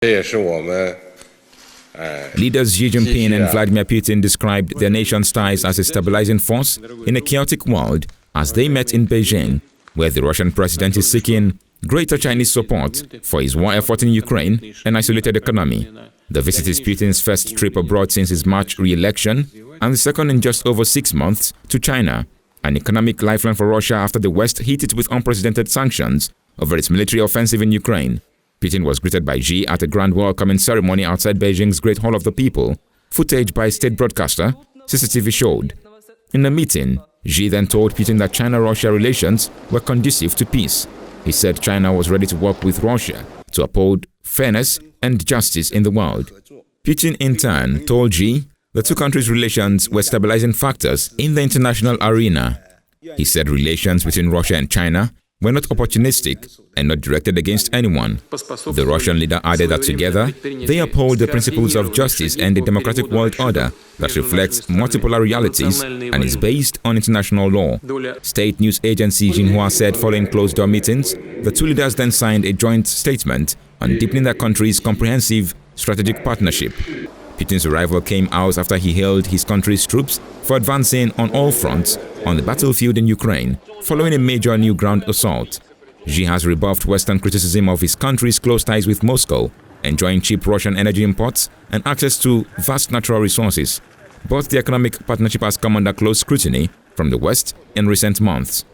Leaders Xi Jinping and Vladimir Putin described their nation's ties as a stabilizing force in a chaotic world as they met in Beijing, where the Russian president is seeking greater Chinese support for his war effort in Ukraine and isolated economy. The visit is Putin's first trip abroad since his March re-election and the second in just over 6 months to China, an economic lifeline for Russia after the West hit it with unprecedented sanctions over its military offensive in Ukraine. Putin was greeted by Xi at a grand welcoming ceremony outside Beijing's Great Hall of the People. Footage by a state broadcaster, CCTV showed. In the meeting, Xi then told Putin that China-Russia relations were conducive to peace. He said China was ready to work with Russia to uphold fairness and justice in the world. Putin, in turn, told Xi the two countries' relations were stabilizing factors in the international arena. He said relations between Russia and China were not opportunistic and not directed against anyone. The Russian leader added that together, they uphold the principles of justice and a democratic world order that reflects multipolar realities and is based on international law. State news agency Xinhua said following closed-door meetings, the two leaders then signed a joint statement on deepening their country's comprehensive strategic partnership. Putin's arrival came hours after he hailed his country's troops for advancing on all fronts on the battlefield in Ukraine, following a major new ground assault. Xi has rebuffed Western criticism of his country's close ties with Moscow, enjoying cheap Russian energy imports and access to vast natural resources. But the economic partnership has come under close scrutiny from the West in recent months.